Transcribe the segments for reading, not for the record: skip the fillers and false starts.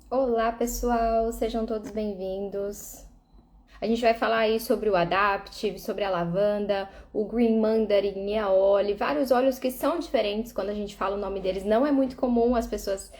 Olá, pessoal, sejam todos bem-vindos. A gente vai falar aí sobre o Adaptive, sobre a lavanda, o Green Mandarin e a Oli, vários óleos que são diferentes quando a gente fala o nome deles. Não é muito comum as pessoas,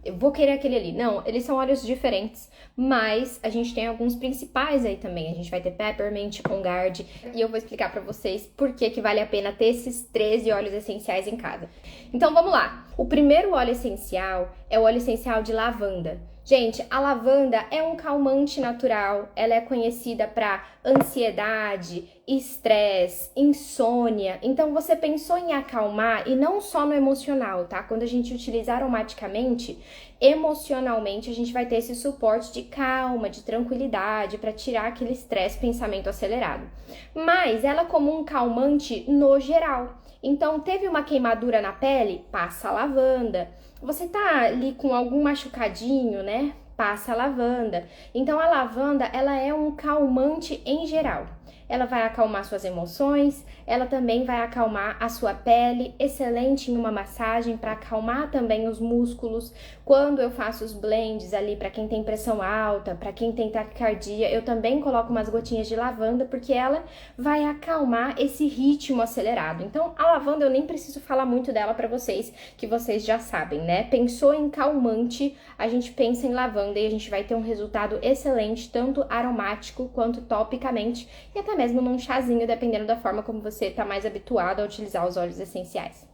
eu vou querer aquele ali. Não, eles são óleos diferentes, mas a gente tem alguns principais aí também. A gente vai ter Peppermint, On Guard, e eu vou explicar pra vocês por que vale a pena ter esses 13 óleos essenciais em casa. Então vamos lá. O primeiro óleo essencial é o óleo essencial de lavanda. Gente, a lavanda é um calmante natural, ela é conhecida para ansiedade, estresse, insônia. Então você pensou em acalmar e não só no emocional, tá? Quando a gente utiliza aromaticamente, emocionalmente a gente vai ter esse suporte de calma, de tranquilidade para tirar aquele estresse, pensamento acelerado. Mas ela como um calmante no geral. Então teve uma queimadura na pele, passa a lavanda. Você tá ali com algum machucadinho, né? Passa a lavanda. Então a lavanda, ela é um calmante em geral. Ela vai acalmar suas emoções, ela também vai acalmar a sua pele, excelente em uma massagem para acalmar também os músculos. Quando eu faço os blends ali para quem tem pressão alta, para quem tem taquicardia, eu também coloco umas gotinhas de lavanda porque ela vai acalmar esse ritmo acelerado. Então, a lavanda eu nem preciso falar muito dela para vocês, que vocês já sabem, né? Pensou em calmante, a gente pensa em lavanda e a gente vai ter um resultado excelente, tanto aromático quanto topicamente, e até mesmo num chazinho, dependendo da forma como você está mais habituado a utilizar os óleos essenciais.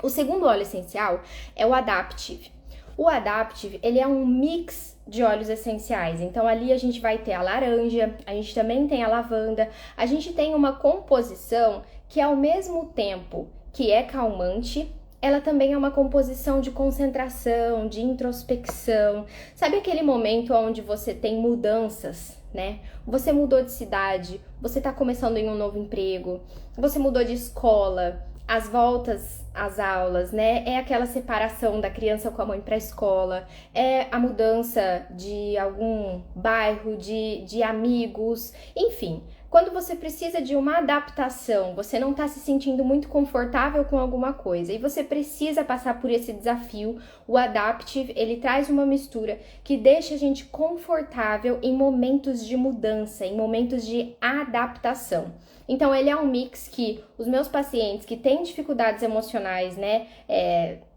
O segundo óleo essencial é o Adaptive. O Adaptive, ele é um mix de óleos essenciais. Então ali a gente vai ter a laranja, a gente também tem a lavanda, a gente tem uma composição que ao mesmo tempo que é calmante, ela também é uma composição de concentração, de introspecção. Sabe aquele momento onde você tem mudanças, né? Você mudou de cidade, você tá começando em um novo emprego, você mudou de escola, as voltas às aulas, né? É aquela separação da criança com a mãe para a escola, é a mudança de algum bairro, de amigos, enfim. Quando você precisa de uma adaptação, você não está se sentindo muito confortável com alguma coisa e você precisa passar por esse desafio, o Adaptive, ele traz uma mistura que deixa a gente confortável em momentos de mudança, em momentos de adaptação. Então, ele é um mix que os meus pacientes que têm dificuldades emocionais, né,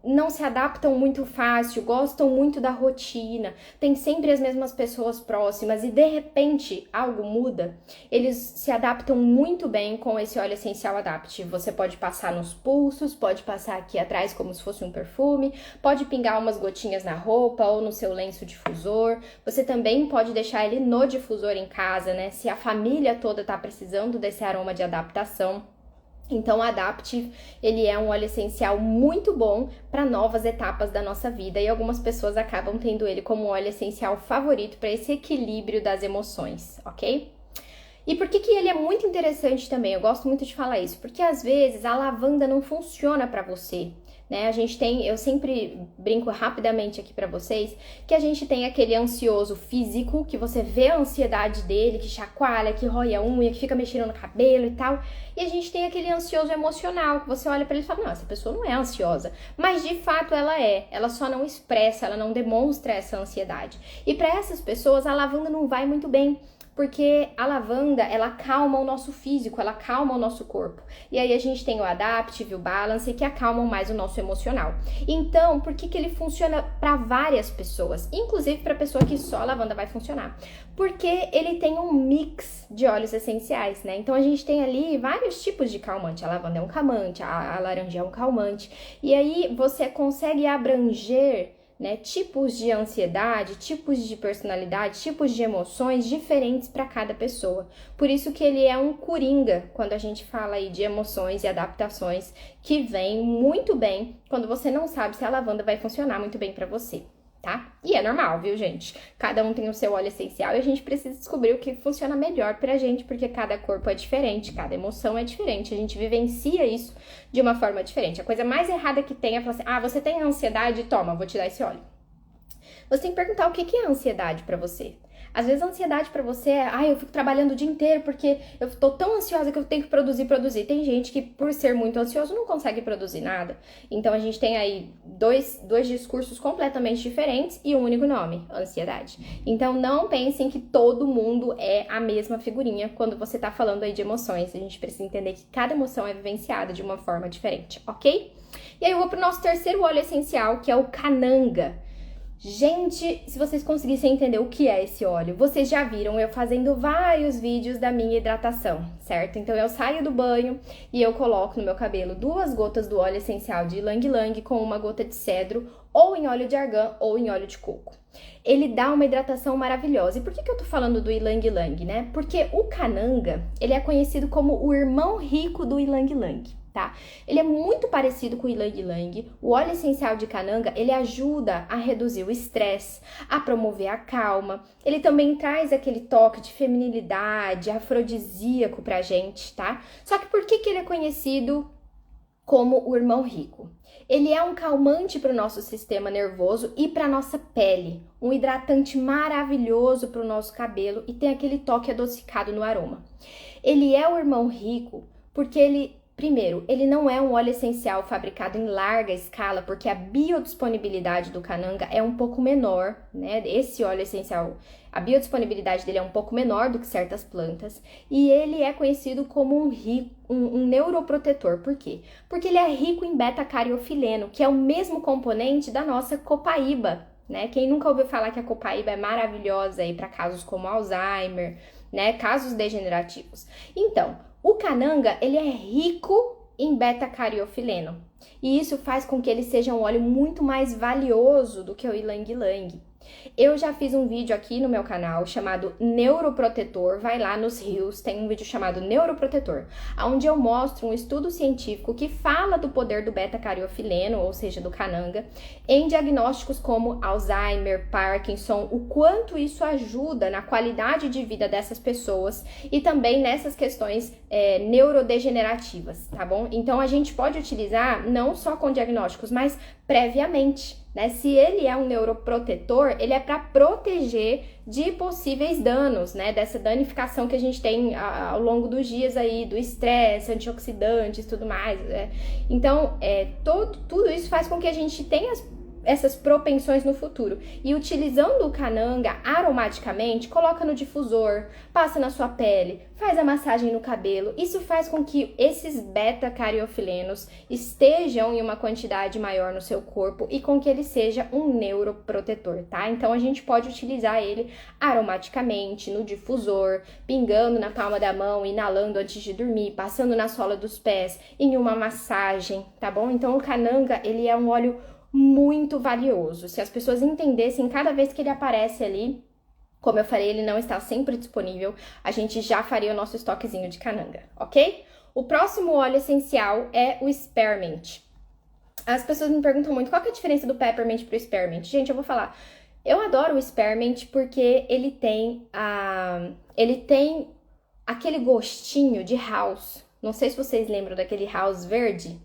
não se adaptam muito fácil, gostam muito da rotina, tem sempre as mesmas pessoas próximas e de repente algo muda, eles se adaptam muito bem com esse óleo essencial Adaptive. Você pode passar nos pulsos, pode passar aqui atrás como se fosse um perfume, pode pingar umas gotinhas na roupa ou no seu lenço difusor. Você também pode deixar ele no difusor em casa, né? Se a família toda tá precisando desse aroma de adaptação. Então, o Adaptive, ele é um óleo essencial muito bom para novas etapas da nossa vida e algumas pessoas acabam tendo ele como óleo essencial favorito para esse equilíbrio das emoções, ok? E por que ele é muito interessante também? Eu gosto muito de falar isso, porque às vezes a lavanda não funciona para você, né? Eu sempre brinco rapidamente aqui para vocês, que a gente tem aquele ansioso físico, que você vê a ansiedade dele, que chacoalha, que rói a unha, que fica mexendo no cabelo e tal. E a gente tem aquele ansioso emocional, que você olha para ele e fala, não, essa pessoa não é ansiosa. Mas de fato ela é, ela só não expressa, ela não demonstra essa ansiedade. E para essas pessoas a lavanda não vai muito bem, porque a lavanda, ela acalma o nosso físico, ela acalma o nosso corpo. E aí a gente tem o Adaptive, o Balance, que acalmam mais o nosso emocional. Então, por que ele funciona para várias pessoas? Inclusive para pessoa que só a lavanda vai funcionar. Porque ele tem um mix de óleos essenciais, né? Então a gente tem ali vários tipos de calmante. A lavanda é um calmante, a laranja é um calmante. E aí você consegue abranger, né, tipos de ansiedade, tipos de personalidade, tipos de emoções diferentes para cada pessoa. Por isso que ele é um coringa quando a gente fala aí de emoções e adaptações, que vem muito bem quando você não sabe se a lavanda vai funcionar muito bem para você, tá? E é normal, viu, gente? Cada um tem o seu óleo essencial e a gente precisa descobrir o que funciona melhor pra gente, porque cada corpo é diferente, cada emoção é diferente, a gente vivencia isso de uma forma diferente. A coisa mais errada que tem é falar assim, você tem ansiedade? Toma, vou te dar esse óleo. Você tem que perguntar o que é ansiedade pra você. Às vezes a ansiedade pra você é, eu fico trabalhando o dia inteiro porque eu tô tão ansiosa que eu tenho que produzir. Tem gente que, por ser muito ansioso, não consegue produzir nada. Então a gente tem aí dois discursos completamente diferentes e um único nome, ansiedade. Então não pensem que todo mundo é a mesma figurinha quando você tá falando aí de emoções. A gente precisa entender que cada emoção é vivenciada de uma forma diferente, ok? E aí eu vou pro nosso terceiro óleo essencial, que é o cananga. Gente, se vocês conseguissem entender o que é esse óleo, vocês já viram eu fazendo vários vídeos da minha hidratação, certo? Então eu saio do banho e eu coloco no meu cabelo 2 gotas do óleo essencial de ylang ylang com 1 gota de cedro, ou em óleo de argan ou em óleo de coco. Ele dá uma hidratação maravilhosa. E por que eu tô falando do ylang ylang, né? Porque o cananga, ele é conhecido como o irmão rico do ylang ylang. Tá? Ele é muito parecido com o ylang ylang. O óleo essencial de cananga, ele ajuda a reduzir o estresse, a promover a calma. Ele também traz aquele toque de feminilidade, afrodisíaco pra gente, tá? Só que por que ele é conhecido como o irmão rico? Ele é um calmante para o nosso sistema nervoso e para nossa pele, um hidratante maravilhoso para o nosso cabelo e tem aquele toque adocicado no aroma. Ele é o irmão rico porque primeiro, ele não é um óleo essencial fabricado em larga escala, porque a biodisponibilidade do cananga é um pouco menor, né? Esse óleo essencial, a biodisponibilidade dele é um pouco menor do que certas plantas, e ele é conhecido como um neuroprotetor. Por quê? Porque ele é rico em beta-cariofileno, que é o mesmo componente da nossa copaíba, né? Quem nunca ouviu falar que a copaíba é maravilhosa aí para casos como Alzheimer, né? Casos degenerativos. Então, o cananga, ele é rico em beta-cariofileno. E isso faz com que ele seja um óleo muito mais valioso do que o ylang ylang. Eu já fiz um vídeo aqui no meu canal chamado Neuroprotetor, vai lá nos Reels, tem um vídeo chamado Neuroprotetor, onde eu mostro um estudo científico que fala do poder do beta-cariofileno, ou seja, do cananga, em diagnósticos como Alzheimer, Parkinson, o quanto isso ajuda na qualidade de vida dessas pessoas e também nessas questões neurodegenerativas, tá bom? Então a gente pode utilizar não só com diagnósticos, mas previamente, né? Se ele é um neuroprotetor, ele é para proteger de possíveis danos, né? Dessa danificação que a gente tem ao longo dos dias aí, do estresse, antioxidantes, tudo mais. Então, tudo isso faz com que a gente tenha essas propensões no futuro. E utilizando o cananga aromaticamente, coloca no difusor, passa na sua pele, faz a massagem no cabelo. Isso faz com que esses beta-cariofilenos estejam em uma quantidade maior no seu corpo e com que ele seja um neuroprotetor, tá? Então a gente pode utilizar ele aromaticamente, no difusor, pingando na palma da mão, inalando antes de dormir, passando na sola dos pés, em uma massagem, tá bom? Então o cananga, ele é um óleo muito valioso. Se as pessoas entendessem cada vez que ele aparece ali, como eu falei, ele não está sempre disponível, a gente já faria o nosso estoquezinho de cananga, ok? O próximo óleo essencial é o Spearmint. As pessoas me perguntam muito qual que é a diferença do Peppermint pro Spearmint. Gente, eu vou falar. Eu adoro o Spearmint porque ele tem aquele gostinho de house. Não sei se vocês lembram daquele house verde.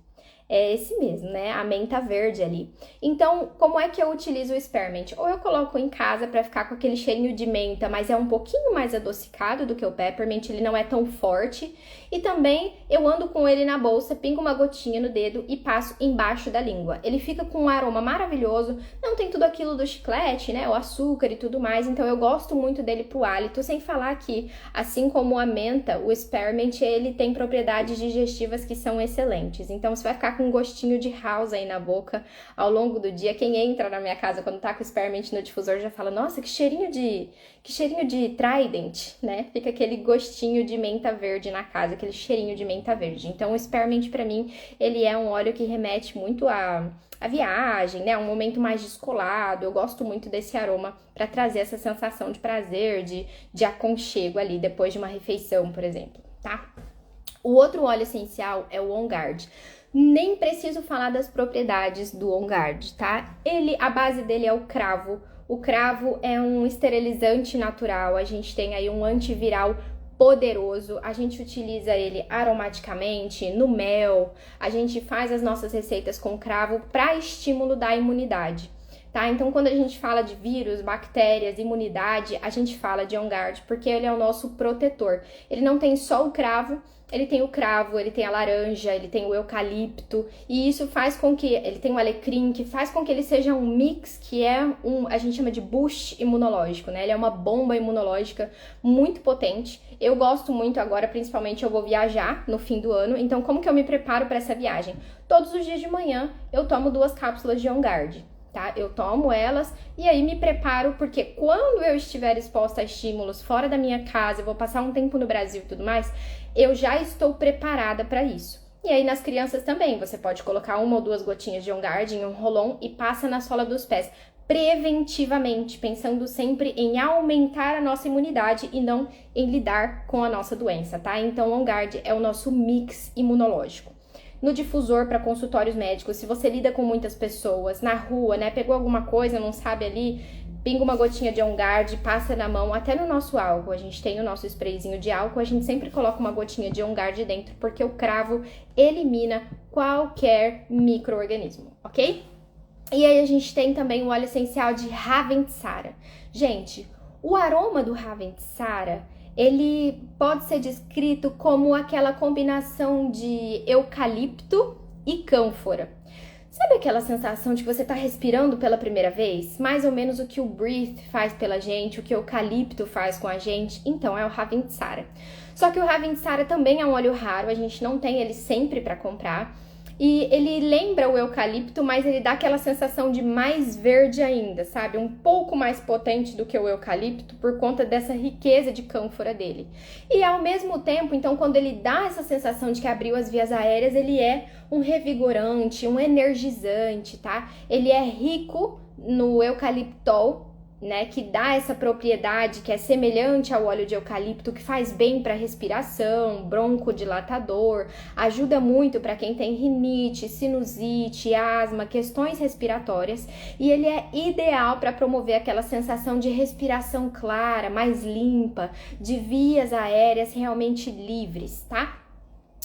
É esse mesmo, né? A menta verde ali. Então, como é que eu utilizo o Spearmint? Ou eu coloco em casa pra ficar com aquele cheirinho de menta, mas é um pouquinho mais adocicado do que o Peppermint, ele não é tão forte. E também eu ando com ele na bolsa, pingo uma gotinha no dedo e passo embaixo da língua. Ele fica com um aroma maravilhoso, não tem tudo aquilo do chiclete, né? O açúcar e tudo mais, então eu gosto muito dele pro hálito, sem falar que, assim como a menta, o Spearmint, ele tem propriedades digestivas que são excelentes. Então você vai ficar com um gostinho de house aí na boca ao longo do dia. Quem entra na minha casa quando tá com o Spearmint no difusor já fala, nossa, que cheirinho de Trident, né? Fica aquele gostinho de menta verde na casa, aquele cheirinho de menta verde. Então o Spearmint pra mim, ele é um óleo que remete muito a viagem, né? Um momento mais descolado. Eu gosto muito desse aroma para trazer essa sensação de prazer, de aconchego ali depois de uma refeição, por exemplo, tá? O outro óleo essencial é o On Guard. Nem preciso falar das propriedades do On Guard, tá? A base dele é o cravo. O cravo é um esterilizante natural, a gente tem aí um antiviral poderoso, a gente utiliza ele aromaticamente, no mel, a gente faz as nossas receitas com cravo para estímulo da imunidade, tá? Então, quando a gente fala de vírus, bactérias, imunidade, a gente fala de On Guard, porque ele é o nosso protetor. Ele não tem só o cravo, ele tem o cravo, ele tem a laranja, ele tem o eucalipto, e isso faz com que, ele tem o alecrim, que faz com que ele seja um mix, que é a gente chama de boost imunológico, né? Ele é uma bomba imunológica muito potente. Eu gosto muito agora, principalmente eu vou viajar no fim do ano, então como que eu me preparo para essa viagem? Todos os dias de manhã eu tomo 2 cápsulas de On Guard. Tá? Eu tomo elas e aí me preparo, porque quando eu estiver exposta a estímulos fora da minha casa, eu vou passar um tempo no Brasil e tudo mais, eu já estou preparada para isso. E aí nas crianças também, você pode colocar 1 ou 2 gotinhas de On Guard em um rolon e passa na sola dos pés, preventivamente, pensando sempre em aumentar a nossa imunidade e não em lidar com a nossa doença, tá? Então On Guard é o nosso mix imunológico. No difusor para consultórios médicos, se você lida com muitas pessoas, na rua, né, pegou alguma coisa, não sabe ali, pinga uma gotinha de On Guard, passa na mão, até no nosso álcool, a gente tem o nosso sprayzinho de álcool, a gente sempre coloca uma gotinha de On Guard dentro, porque o cravo elimina qualquer micro-organismo, ok? E aí a gente tem também o óleo essencial de Ravensara. Gente, o aroma do Ravensara, ele pode ser descrito como aquela combinação de eucalipto e cânfora. Sabe aquela sensação de que você está respirando pela primeira vez? Mais ou menos o que o Breathe faz pela gente, o que o eucalipto faz com a gente? Então é o Ravensara. Só que o Ravensara também é um óleo raro, a gente não tem ele sempre para comprar. E ele lembra o eucalipto, mas ele dá aquela sensação de mais verde ainda, sabe? Um pouco mais potente do que o eucalipto por conta dessa riqueza de cânfora dele. E ao mesmo tempo, então, quando ele dá essa sensação de que abriu as vias aéreas, ele é um revigorante, um energizante, tá? Ele é rico no eucaliptol, né, que dá essa propriedade que é semelhante ao óleo de eucalipto, que faz bem para respiração, broncodilatador, ajuda muito para quem tem rinite, sinusite, asma, questões respiratórias, e ele é ideal para promover aquela sensação de respiração clara, mais limpa, de vias aéreas realmente livres, tá?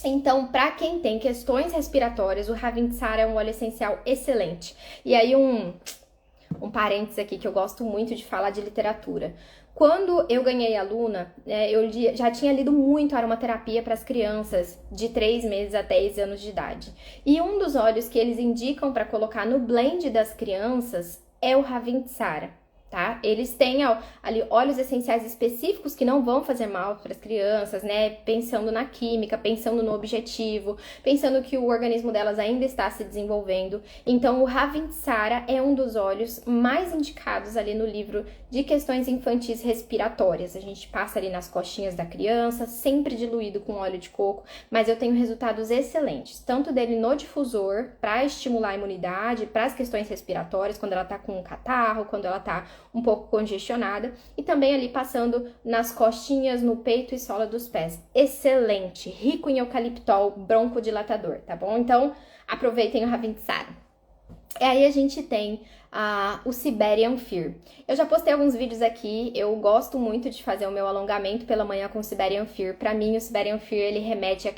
Então, para quem tem questões respiratórias, o Ravensara é um óleo essencial excelente. E aí um parênteses aqui, que eu gosto muito de falar de literatura. Quando eu ganhei a Luna, eu já tinha lido muito aromaterapia para as crianças de 3 meses a 10 anos de idade. E um dos óleos que eles indicam para colocar no blend das crianças é o Ravensara. Tá? Eles têm ali óleos essenciais específicos que não vão fazer mal para as crianças, né? Pensando na química, pensando no objetivo, pensando que o organismo delas ainda está se desenvolvendo. Então, o Ravensara é um dos óleos mais indicados ali no livro de questões infantis respiratórias. A gente passa ali nas costinhas da criança, sempre diluído com óleo de coco, mas eu tenho resultados excelentes, tanto dele no difusor, para estimular a imunidade, para as questões respiratórias, quando ela tá com um catarro, quando ela tá um pouco congestionada, e também ali passando nas costinhas, no peito e sola dos pés. Excelente, rico em eucaliptol, broncodilatador, tá bom? Então, aproveitem o Ravensara. E aí a gente tem o Siberian Fir. Eu já postei alguns vídeos aqui, eu gosto muito de fazer o meu alongamento pela manhã com o Siberian Fir. Pra mim, o Siberian Fir, ele remete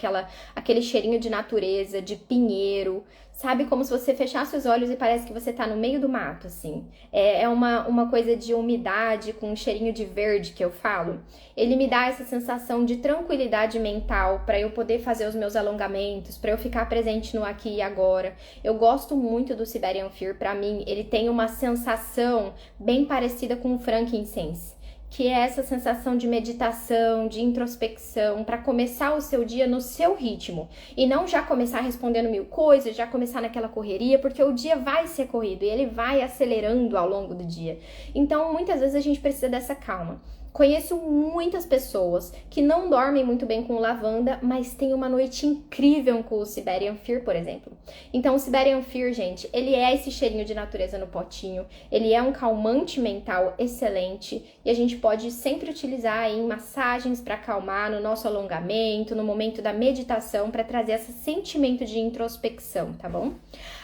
aquele cheirinho de natureza, de pinheiro, sabe? Como se você fechasse os olhos e parece que você tá no meio do mato, assim. É uma coisa de umidade com um cheirinho de verde que eu falo. Ele me dá essa sensação de tranquilidade mental para eu poder fazer os meus alongamentos, para eu ficar presente no aqui e agora. Eu gosto muito do Siberian Fir, para mim ele tem uma sensação bem parecida com o frankincense, que é essa sensação de meditação, de introspecção, para começar o seu dia no seu ritmo e não já começar respondendo 1000 coisas, já começar naquela correria, porque o dia vai ser corrido e ele vai acelerando ao longo do dia. Então, muitas vezes a gente precisa dessa calma. Conheço muitas pessoas que não dormem muito bem com lavanda, mas têm uma noite incrível com o Siberian Fir, por exemplo. Então, o Siberian Fir, gente, ele é esse cheirinho de natureza no potinho, ele é um calmante mental excelente e a gente pode sempre utilizar em massagens para acalmar, no nosso alongamento, no momento da meditação, para trazer esse sentimento de introspecção, tá bom?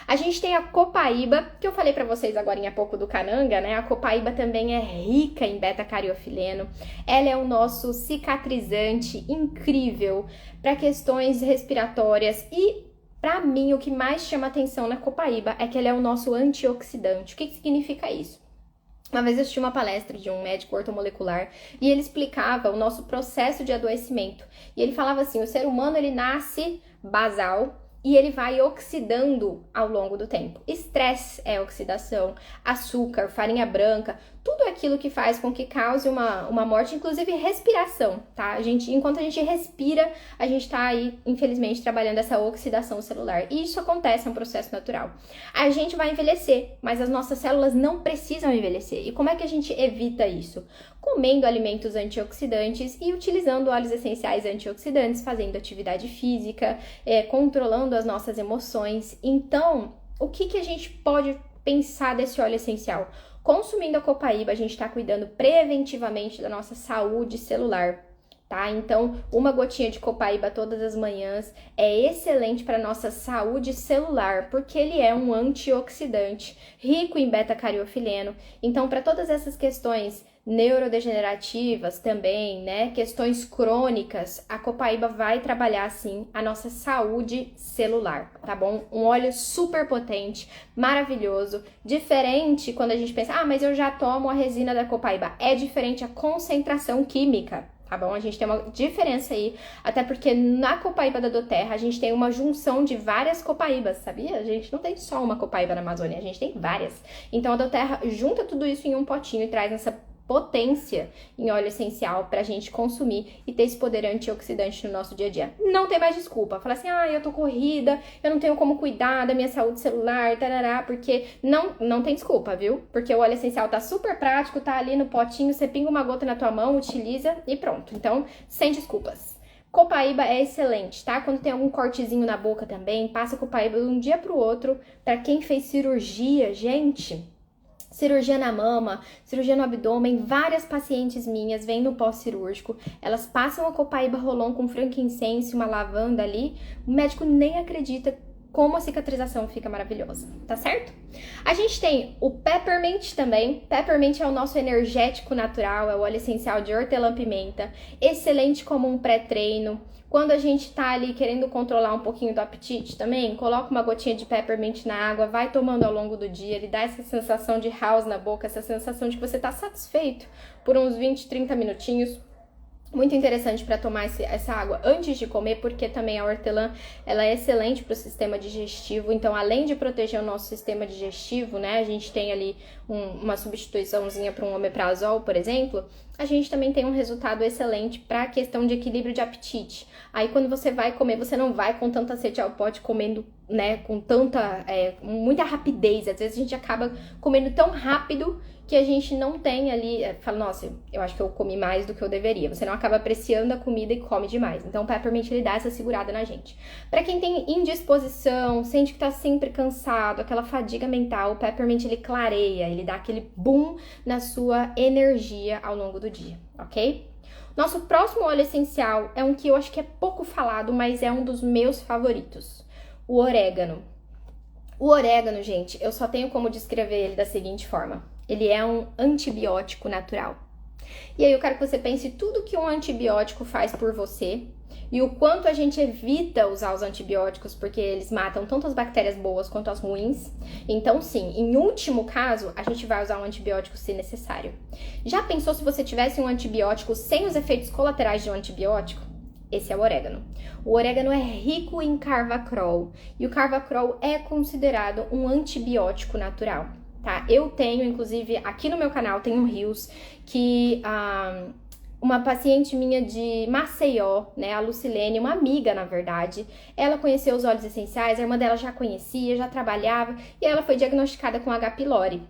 A gente tem a copaíba, que eu falei para vocês agora há pouco do cananga, né? A copaíba também é rica em beta-cariofileno. Ela é o nosso cicatrizante incrível para questões respiratórias e Pra mim, o que mais chama atenção na copaíba é que ele é o nosso antioxidante. O que significa isso? Uma vez eu assisti uma palestra de um médico ortomolecular e ele explicava o nosso processo de adoecimento. E ele falava assim, o ser humano ele nasce basal e ele vai oxidando ao longo do tempo. Estresse é oxidação, açúcar, farinha branca, tudo aquilo que faz com que cause uma morte, inclusive respiração, tá? Enquanto a gente respira, a gente tá aí, infelizmente, trabalhando essa oxidação celular. E isso acontece, é um processo natural. A gente vai envelhecer, mas as nossas células não precisam envelhecer. E como é que a gente evita isso? Comendo alimentos antioxidantes e utilizando óleos essenciais antioxidantes, fazendo atividade física, controlando as nossas emoções. Então, o que a gente pode pensar desse óleo essencial? Consumindo a copaíba, a gente está cuidando preventivamente da nossa saúde celular, tá? Então, uma gotinha de copaíba todas as manhãs é excelente para nossa saúde celular, porque ele é um antioxidante rico em beta-cariofileno. Então, para todas essas questões neurodegenerativas também, né, questões crônicas, a copaíba vai trabalhar, sim, a nossa saúde celular, tá bom? Um óleo super potente, maravilhoso, diferente quando a gente pensa, mas eu já tomo a resina da copaíba. É diferente a concentração química, tá bom? A gente tem uma diferença aí, até porque na copaíba da doTERRA a gente tem uma junção de várias copaíbas, sabia? A gente não tem só uma copaíba na Amazônia, a gente tem várias. Então a doTERRA junta tudo isso em um potinho e traz essa potência em óleo essencial pra gente consumir e ter esse poder antioxidante no nosso dia a dia. Não tem mais desculpa. Falar assim, eu tô corrida, eu não tenho como cuidar da minha saúde celular, tarará, porque não tem desculpa, viu? Porque o óleo essencial tá super prático, tá ali no potinho, você pinga uma gota na tua mão, utiliza e pronto. Então, sem desculpas. Copaíba é excelente, tá? Quando tem algum cortezinho na boca também, passa copaíba de um dia pro outro. Pra quem fez cirurgia, gente, cirurgia na mama, cirurgia no abdômen, várias pacientes minhas vêm no pós-cirúrgico, elas passam a copaíba rolon com frankincense, uma lavanda ali, o médico nem acredita como a cicatrização fica maravilhosa, tá certo? A gente tem o Peppermint também. Peppermint é o nosso energético natural, é o óleo essencial de hortelã-pimenta, excelente como um pré-treino. Quando a gente tá ali querendo controlar um pouquinho do apetite também, coloca uma gotinha de peppermint na água, vai tomando ao longo do dia, ele dá essa sensação de house na boca, essa sensação de que você tá satisfeito por uns 20, 30 minutinhos. Muito interessante para tomar essa água antes de comer, porque também a hortelã ela é excelente para o sistema digestivo. Então, além de proteger o nosso sistema digestivo, né, a gente tem ali uma substituiçãozinha para um omeprazol, por exemplo, a gente também tem um resultado excelente para a questão de equilíbrio de apetite. Aí, quando você vai comer, você não vai com tanta sede ao pote comendo, né, com muita rapidez. Às vezes a gente acaba comendo tão rápido que a gente não tem ali, fala, nossa, eu acho que eu comi mais do que eu deveria. Você não acaba apreciando a comida e come demais. Então o Peppermint, ele dá essa segurada na gente. Pra quem tem indisposição, sente que tá sempre cansado, aquela fadiga mental, o Peppermint, ele clareia, ele dá aquele boom na sua energia ao longo do dia, ok? Nosso próximo óleo essencial é um que eu acho que é pouco falado, mas é um dos meus favoritos, o orégano. O orégano, gente, eu só tenho como descrever ele da seguinte forma. Ele é um antibiótico natural. E aí eu quero que você pense tudo que um antibiótico faz por você e o quanto a gente evita usar os antibióticos porque eles matam tanto as bactérias boas quanto as ruins. Então, sim, em último caso, a gente vai usar um antibiótico se necessário. Já pensou se você tivesse um antibiótico sem os efeitos colaterais de um antibiótico? Esse é o orégano. O orégano é rico em carvacrol e o carvacrol é considerado um antibiótico natural. Tá? Eu tenho, inclusive, aqui no meu canal tem um Reels que uma paciente minha de Maceió, né, a Lucilene, uma amiga, na verdade, ela conheceu os óleos essenciais, a irmã dela já conhecia, já trabalhava, e ela foi diagnosticada com H. pylori.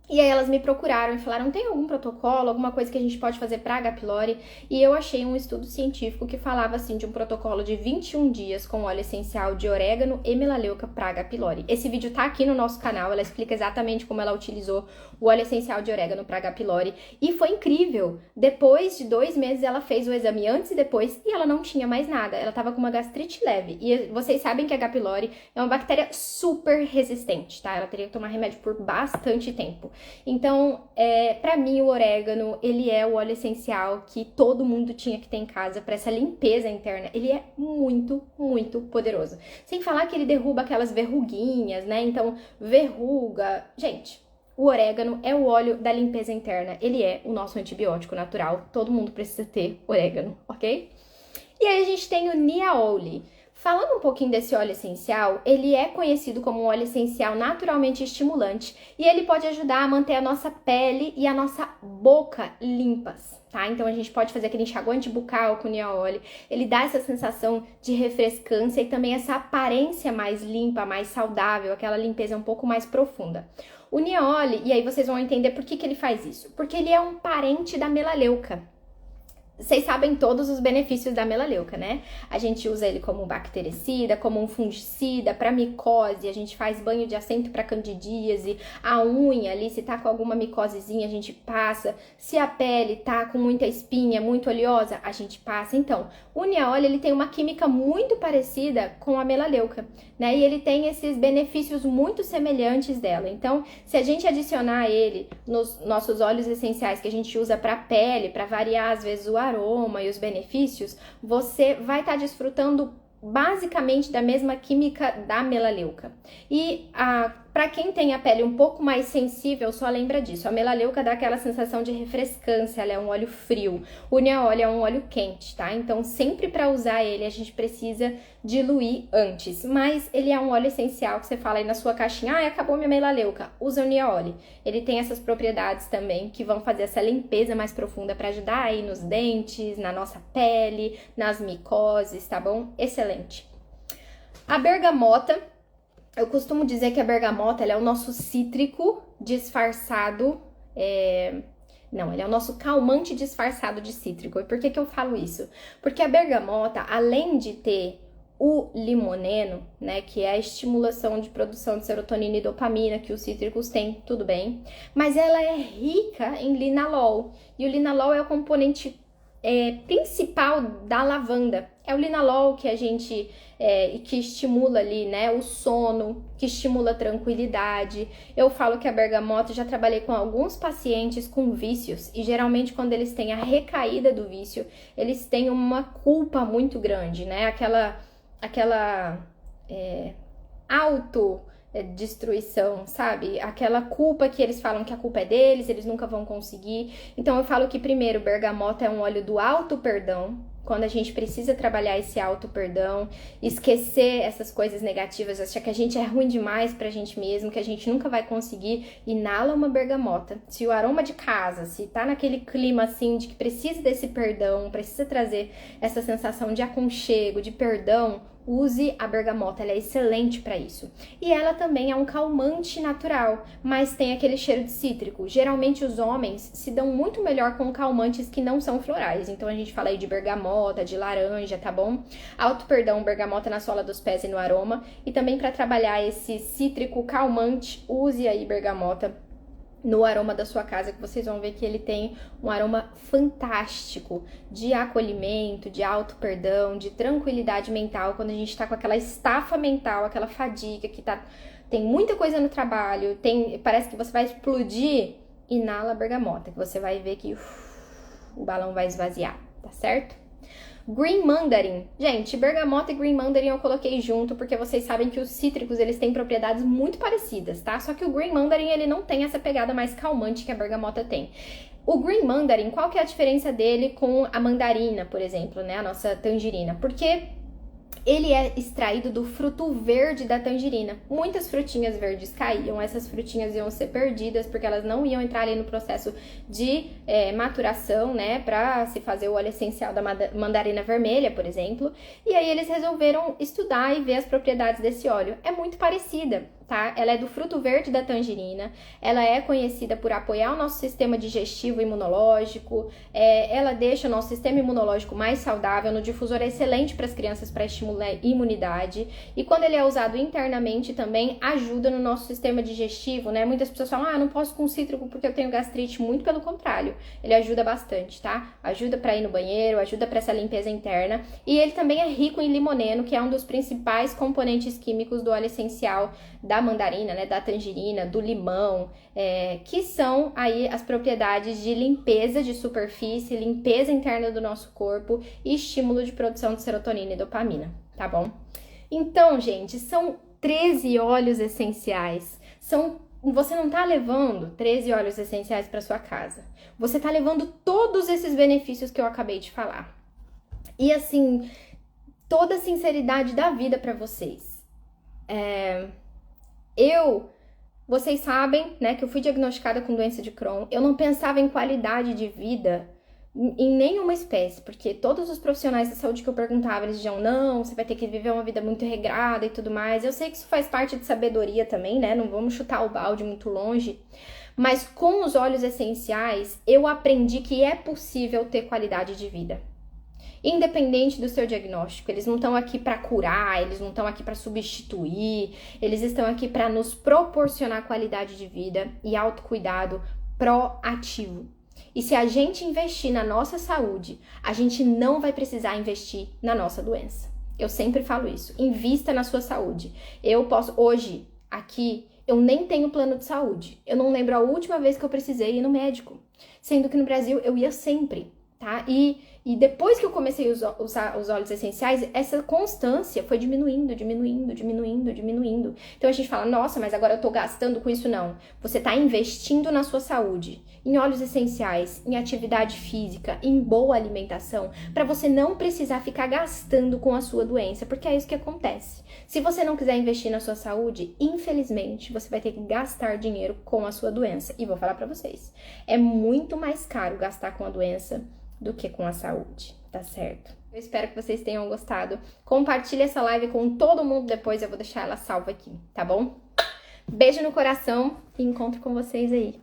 E aí elas me procuraram e falaram, tem algum protocolo, alguma coisa que a gente pode fazer para H. pylori? E eu achei um estudo científico que falava assim de um protocolo de 21 dias com óleo essencial de orégano e melaleuca para H. pylori. Esse vídeo tá aqui no nosso canal, ela explica exatamente como ela utilizou o óleo essencial de orégano para H. pylori e foi incrível. Depois de 2 meses ela fez o exame antes e depois e ela não tinha mais nada, ela tava com uma gastrite leve. E vocês sabem que a H. pylori é uma bactéria super resistente, tá? Ela teria que tomar remédio por bastante tempo. Então, pra mim, o orégano, ele é o óleo essencial que todo mundo tinha que ter em casa para essa limpeza interna. Ele é muito, muito poderoso. Sem falar que ele derruba aquelas verruguinhas, né? Então, verruga... Gente, o orégano é o óleo da limpeza interna. Ele é o nosso antibiótico natural. Todo mundo precisa ter orégano, ok? E aí a gente tem o niaouli. Falando um pouquinho desse óleo essencial, ele é conhecido como um óleo essencial naturalmente estimulante e ele pode ajudar a manter a nossa pele e a nossa boca limpas, tá? Então a gente pode fazer aquele enxaguante bucal com o niaouli. Ele dá essa sensação de refrescância e também essa aparência mais limpa, mais saudável, aquela limpeza um pouco mais profunda. O niaouli, e aí vocês vão entender por que ele faz isso. Porque ele é um parente da melaleuca. Vocês sabem todos os benefícios da melaleuca, né? A gente usa ele como bactericida, como um fungicida, para micose, a gente faz banho de assento para candidíase, a unha ali, se tá com alguma micosezinha, a gente passa, se a pele tá com muita espinha, muito oleosa, a gente passa. Então, o niaouli, ele tem uma química muito parecida com a melaleuca, né? E ele tem esses benefícios muito semelhantes dela. Então, se a gente adicionar ele nos nossos óleos essenciais que a gente usa para pele, para variar às vezes o aroma e os benefícios, você vai estar desfrutando basicamente da mesma química da melaleuca. E para quem tem a pele um pouco mais sensível, só lembra disso. A melaleuca dá aquela sensação de refrescância, ela é um óleo frio. O niaouli é um óleo quente, tá? Então, sempre para usar ele, a gente precisa diluir antes. Mas ele é um óleo essencial que você fala aí na sua caixinha, acabou minha melaleuca, usa o niaouli. Ele tem essas propriedades também que vão fazer essa limpeza mais profunda para ajudar aí nos dentes, na nossa pele, nas micoses, tá bom? Excelente. A bergamota, eu costumo dizer que a bergamota ela é o nosso cítrico disfarçado, não, ele é o nosso calmante disfarçado de cítrico. E por que eu falo isso? Porque a bergamota, além de ter o limoneno, né, que é a estimulação de produção de serotonina e dopamina que os cítricos têm, tudo bem, mas ela é rica em linalol, e o linalol é o componente principal da lavanda. É o linalol que a gente que estimula ali, né, o sono, que estimula a tranquilidade. Eu falo que a bergamota, já trabalhei com alguns pacientes com vícios e geralmente quando eles têm a recaída do vício, eles têm uma culpa muito grande, né? Aquela autodestruição, sabe? Aquela culpa que eles falam que a culpa é deles, eles nunca vão conseguir. Então eu falo que primeiro, bergamota é um óleo do auto-perdão, quando a gente precisa trabalhar esse auto-perdão, esquecer essas coisas negativas, achar que a gente é ruim demais pra gente mesmo, que a gente nunca vai conseguir, inala uma bergamota. Se o aroma de casa, se tá naquele clima assim de que precisa desse perdão, precisa trazer essa sensação de aconchego, de perdão, use a bergamota, ela é excelente para isso. E ela também é um calmante natural, mas tem aquele cheiro de cítrico. Geralmente os homens se dão muito melhor com calmantes que não são florais. Então a gente fala aí de bergamota, de laranja, tá bom? Alto perdão, bergamota na sola dos pés e no aroma. E também para trabalhar esse cítrico calmante, use aí bergamota no aroma da sua casa, que vocês vão ver que ele tem um aroma fantástico de acolhimento, de auto-perdão, de tranquilidade mental, quando a gente tá com aquela estafa mental, aquela fadiga, que tem muita coisa no trabalho, parece que você vai explodir, inala a bergamota, que você vai ver que o balão vai esvaziar, tá certo? Green Mandarin. Gente, bergamota e Green Mandarin eu coloquei junto porque vocês sabem que os cítricos, eles têm propriedades muito parecidas, tá? Só que o Green Mandarin, ele não tem essa pegada mais calmante que a bergamota tem. O Green Mandarin, qual que é a diferença dele com a mandarina, por exemplo, né? A nossa tangerina? Porque ele é extraído do fruto verde da tangerina. Muitas frutinhas verdes caíam, essas frutinhas iam ser perdidas porque elas não iam entrar ali no processo de maturação, né, para se fazer o óleo essencial da mandarina vermelha, por exemplo. E aí eles resolveram estudar e ver as propriedades desse óleo. É muito parecida, tá? Ela é do fruto verde da tangerina, ela é conhecida por apoiar o nosso sistema digestivo e imunológico, ela deixa o nosso sistema imunológico mais saudável, no difusor é excelente para as crianças para estimular a imunidade, e quando ele é usado internamente também ajuda no nosso sistema digestivo, né? Muitas pessoas falam, eu não posso com cítrico porque eu tenho gastrite, muito pelo contrário, ele ajuda bastante, tá? Ajuda para ir no banheiro, ajuda para essa limpeza interna, e ele também é rico em limoneno, que é um dos principais componentes químicos do óleo essencial da da mandarina, né, da tangerina, do limão, que são aí as propriedades de limpeza de superfície, limpeza interna do nosso corpo e estímulo de produção de serotonina e dopamina, tá bom? Então, gente, são 13 óleos essenciais. Você não tá levando 13 óleos essenciais para sua casa. Você tá levando todos esses benefícios que eu acabei de falar. E assim, toda a sinceridade da vida para vocês. Vocês sabem, né, que eu fui diagnosticada com doença de Crohn. Eu não pensava em qualidade de vida em nenhuma espécie, porque todos os profissionais da saúde que eu perguntava, eles diziam, não, você vai ter que viver uma vida muito regrada e tudo mais. Eu sei que isso faz parte de sabedoria também, né? Não vamos chutar o balde muito longe. Mas com os óleos essenciais, eu aprendi que é possível ter qualidade de vida. Independente do seu diagnóstico, eles não estão aqui para curar, eles não estão aqui para substituir, eles estão aqui para nos proporcionar qualidade de vida e autocuidado proativo. E se a gente investir na nossa saúde, a gente não vai precisar investir na nossa doença. Eu sempre falo isso. Invista na sua saúde. Eu posso, hoje, aqui, eu nem tenho plano de saúde. Eu não lembro a última vez que eu precisei ir no médico. Sendo que no Brasil eu ia sempre, tá? E depois que eu comecei a usar os óleos essenciais, essa constância foi diminuindo. Então a gente fala, nossa, mas agora eu tô gastando com isso. Não. Você tá investindo na sua saúde, em óleos essenciais, em atividade física, em boa alimentação, para você não precisar ficar gastando com a sua doença, porque é isso que acontece. Se você não quiser investir na sua saúde, infelizmente, você vai ter que gastar dinheiro com a sua doença. E vou falar para vocês, é muito mais caro gastar com a doença do que com a saúde, tá certo? Eu espero que vocês tenham gostado. Compartilhe essa live com todo mundo depois, eu vou deixar ela salva aqui, tá bom? Beijo no coração e encontro com vocês aí.